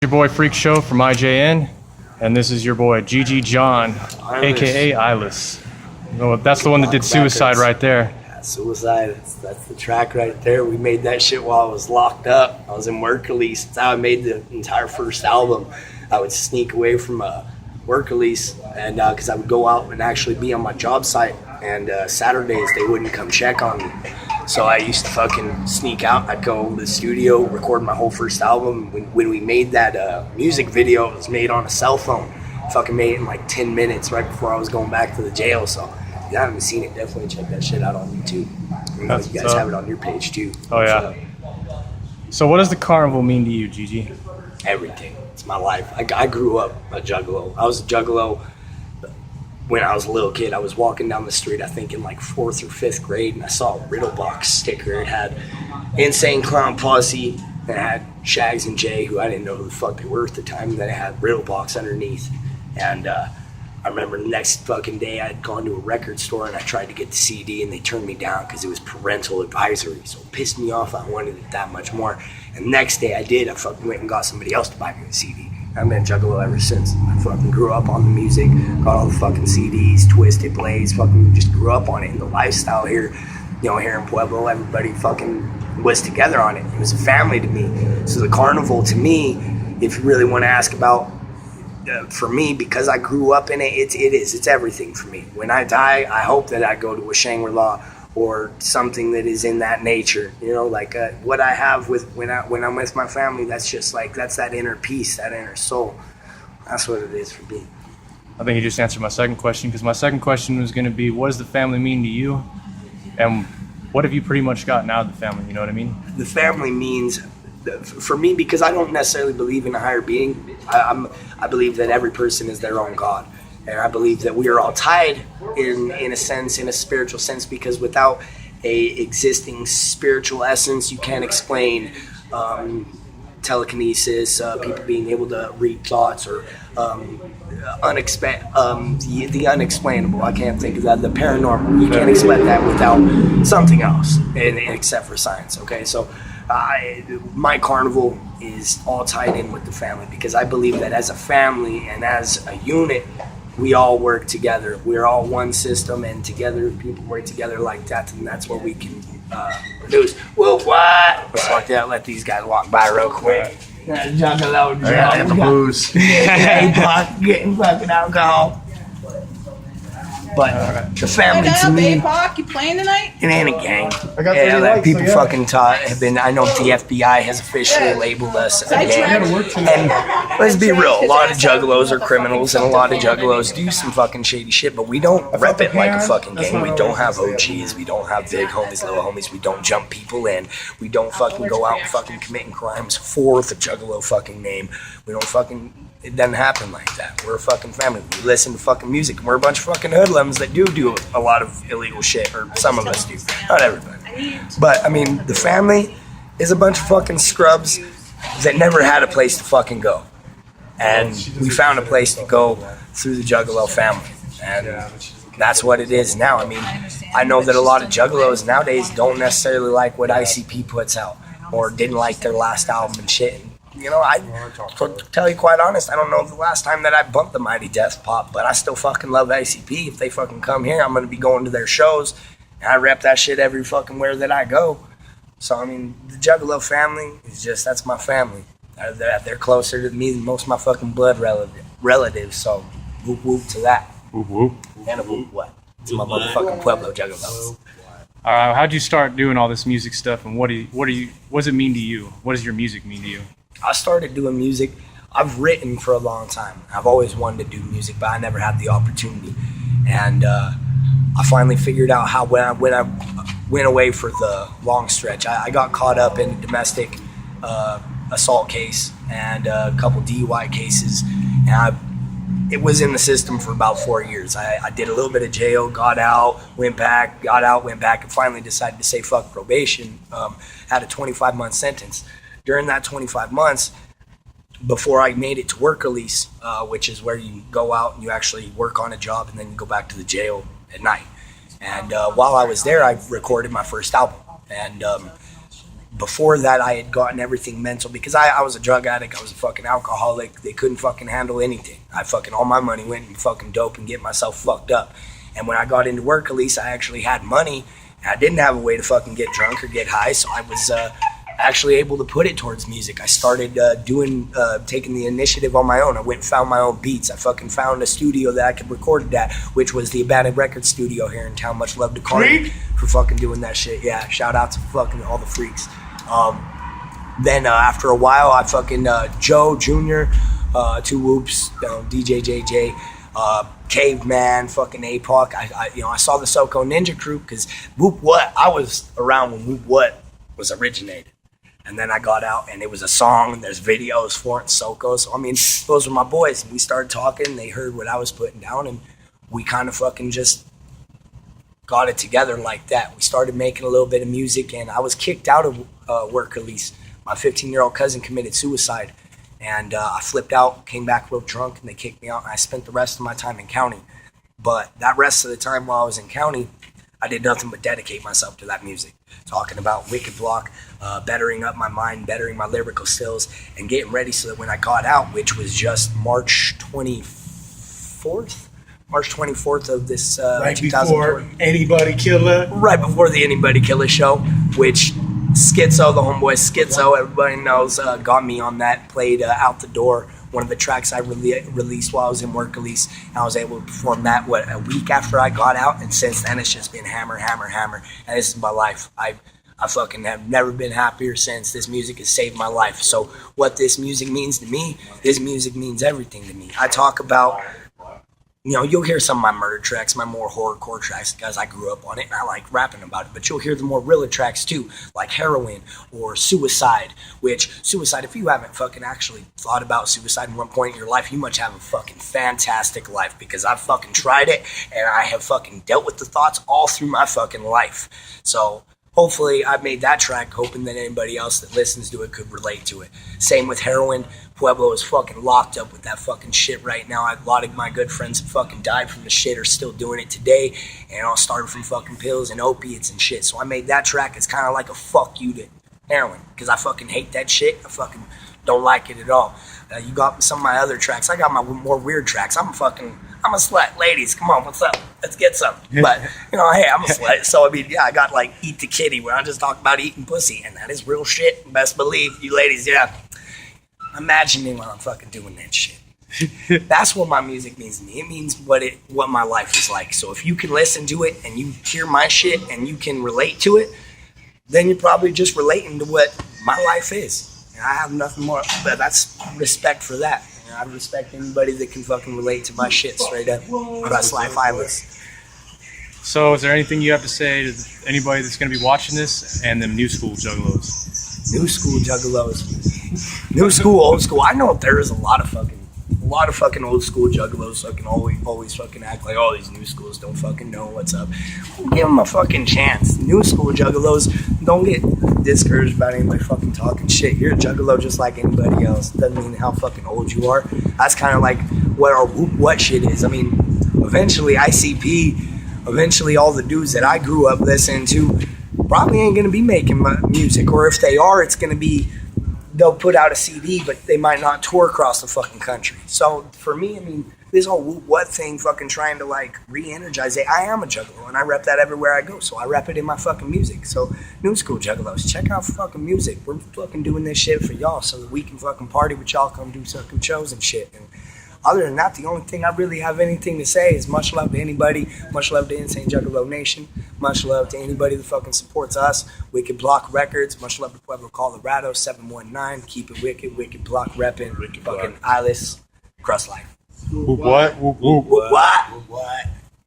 Your boy Freak Show from IJN, and this is your boy GG John, aka Eyelezz. No, that's the one that did Suicide right there. Yeah, Suicide, that's the track right there. We made that shit while I was locked up. I was in work release. That's how I made the entire first album. I would sneak away from work release, and because I would go out and actually be on my job site, and Saturdays they wouldn't come check on me. So I used to fucking sneak out. I'd go to the studio, record my whole first album. When we made that music video, it was made on a cell phone. Fucking made it in like 10 minutes right before I was going back to the jail. So if you haven't seen it, definitely check that shit out on YouTube. You know, you guys have it on your page too. Oh yeah. So what does the carnival mean to you, Gigi? Everything. It's my life. I grew up a juggalo. I was a juggalo when I was a little kid. I was walking down the street, I think in like 4th or 5th grade, and I saw a Riddle Box sticker. It had Insane Clown Posse, and it had Shags and Jay, who I didn't know who the fuck they were at the time, and then it had Riddle Box underneath. And I remember the next fucking day I had gone to a record store and I tried to get the CD and they turned me down because it was parental advisory. So it pissed me off. I wanted it that much more. And the next day I did. I fucking went and got somebody else to buy me the CD. I've been Juggalo ever since. I fucking grew up on the music, got all the fucking CDs, Twisted Blades, fucking just grew up on it. And the lifestyle here, you know, here in Pueblo, everybody fucking was together on it. It was a family to me. So the carnival to me, if you really want to ask about, for me, because I grew up in it, it's everything for me. When I die, I hope that I go to a Shangri-La or something that is in that nature, you know, like what I have with when I'm with my family. That's just like, that's that inner peace, that inner soul. That's what it is for me. I think you just answered my second question, because my second question was going to be, what does the family mean to you, and what have you pretty much gotten out of the family? You know what I mean? The family means, for me, because I don't necessarily believe in a higher being. I believe that every person is their own God. And I believe that we are all tied in a sense, in a spiritual sense, because without a existing spiritual essence, you can't explain telekinesis, people being able to read thoughts, or the unexplainable. I can't think of that. The paranormal. You can't explain that without something else, except for science. Okay, so my carnival is all tied in with the family, because I believe that as a family and as a unit, we all work together. We're all one system, and together, people work together like that, and that's what we can produce. Well, what? Let's fuck that. Let these guys walk by real quick. Juggalo, the booze. Getting fucking alcohol. But the family to me, you playing tonight? It ain't a gang. I got 30 like likes, people so fucking have been. I know the FBI has officially labeled us a gang. And let's be real, a lot of juggalos are criminals, and a lot of juggalos do some fucking shady shit. But we don't rep it like a fucking gang. We don't have OGs. We don't have big homies, little homies. We don't jump people in. We don't fucking go out and fucking committing crimes for the juggalo fucking name. We don't fucking. It doesn't happen like that. We're a fucking family. We listen to fucking music, and we're a bunch of fucking hoodlums that do a lot of illegal shit, or some of us do. Not everybody. But, I mean, the family is a bunch of fucking scrubs that never had a place to fucking go. And we found a place to go through the Juggalo family. And that's what it is now. I mean, I know that a lot of juggalos nowadays don't necessarily like what ICP puts out, or didn't like their last album and shit. You know, to tell you quite honest, I don't know the last time that I bumped the Mighty Death Pop, but I still fucking love ICP. If they fucking come here, I'm going to be going to their shows, and I rep that shit every fucking where that I go. So, I mean, the Juggalo family is just, that's my family. They're closer to me than most of my fucking blood relatives, so whoop whoop to that. Whoop whoop. And a whoop what? It's my motherfucking Pueblo Juggalos. How'd you start doing all this music stuff, and what does it mean to you? What does your music mean to you? I started doing music. I've written for a long time. I've always wanted to do music, but I never had the opportunity. And I finally figured out how, when I went away for the long stretch, I got caught up in a domestic assault case and a couple DUI cases. And it was in the system for about 4 years. I did a little bit of jail, got out, went back, and finally decided to say fuck probation. Had a 25-month sentence. During that 25 months, before I made it to work release, which is where you go out and you actually work on a job and then you go back to the jail at night. And while I was there, I recorded my first album. And before that, I had gotten everything mental because I was a drug addict. I was a fucking alcoholic. They couldn't fucking handle anything. All my money went in fucking dope and get myself fucked up. And when I got into work, at least I actually had money. And I didn't have a way to fucking get drunk or get high, so I was actually able to put it towards music. I started taking the initiative on my own. I went and found my own beats. I fucking found a studio that I could record it at, which was the Abandoned Record Studio here in town. Much love to Cardi for fucking doing that shit. Yeah, shout out to fucking all the freaks. Then after a while, I fucking Joe Jr., Two Whoops, DJ JJ, Caveman, fucking APOC. I saw the SoCo Ninja Crew because Whoop What. I was around when Whoop What was originated. And then I got out and it was a song and there's videos for it in SoCo. So, I mean, those were my boys. And we started talking. They heard what I was putting down and we kind of fucking just got it together like that. We started making a little bit of music and I was kicked out of work, at least. My 15-year-old cousin committed suicide. And I flipped out, came back real drunk, and they kicked me out. And I spent the rest of my time in county. But that rest of the time while I was in county, I did nothing but dedicate myself to that music. Talking about Wickid Block, bettering up my mind, bettering my lyrical skills, and getting ready so that when I got out, which was just March 24th of this right before Anybody Killer. Right before the Anybody Killer show, which Schizo, the homeboy Schizo, everybody knows, got me on that, played Out the Door, one of the tracks I released while I was in work, at least. And I was able to perform that, a week after I got out, and since then it's just been hammer, hammer, hammer, and this is my life. I fucking have never been happier since. This music has saved my life. So what this music means to me, this music means everything to me. I talk about, you'll hear some of my murder tracks, my more horrorcore tracks, because I grew up on it and I like rapping about it. But you'll hear the more realer tracks too, like Heroin or Suicide, if you haven't fucking actually thought about suicide at one point in your life, you must have a fucking fantastic life, because I've fucking tried it and I have fucking dealt with the thoughts all through my fucking life. So hopefully I made that track hoping that anybody else that listens to it could relate to it. Same with Heroin. Pueblo is fucking locked up with that fucking shit right now. A lot of my good friends have fucking died from the shit, are still doing it today, and all started from fucking pills and opiates and shit. So I made that track. It's kind of like a fuck you to heroin, because I fucking hate that shit. I fucking don't like it at all. You got some of my other tracks. I got my more weird tracks. I'm a slut. Ladies, come on, what's up? Let's get some. But, hey, I'm a slut. So, I got like Eat the Kitty, where I just talk about eating pussy, and that is real shit. Best believe, you ladies, imagine me when I'm fucking doing that shit. That's what my music means to me. It means what my life is like. So if you can listen to it and you hear my shit and you can relate to it, then you're probably just relating to what my life is. And I have nothing more, but that's respect for that. I respect anybody that can fucking relate to my shit straight up. That's life, Eyelezz. So is there anything you have to say to anybody that's going to be watching this and them new school juggalos? New school juggalos. New school, old school. I know there is a lot of fucking old school juggalos fucking always fucking act like, oh, these new schools don't fucking know what's up. Give them a fucking chance. New school juggalos, don't get discouraged about anybody fucking talking shit. You're a juggalo just like anybody else. Doesn't mean how fucking old you are. That's kind of like what our what shit is. I mean, eventually ICP, eventually all the dudes that I grew up listening to probably ain't gonna be making music, or if they are, it's gonna be, they'll put out a CD, but they might not tour across the fucking country. So for me, I mean, this whole what thing fucking trying to like re-energize it. I am a juggalo and I rep that everywhere I go. So I rep it in my fucking music. So new school juggalos, check out fucking music. We're fucking doing this shit for y'all so that we can fucking party with y'all, come do fucking shows and shit. And other than that, the only thing I really have anything to say is much love to anybody. Much love to Insane Juggalo Nation. Much love to anybody that fucking supports us. Wickid Block Records. Much love to Pueblo Colorado, 719. Keep it wicked. Wickid Block repping. Fucking Eyelezz. Cross life. What? What?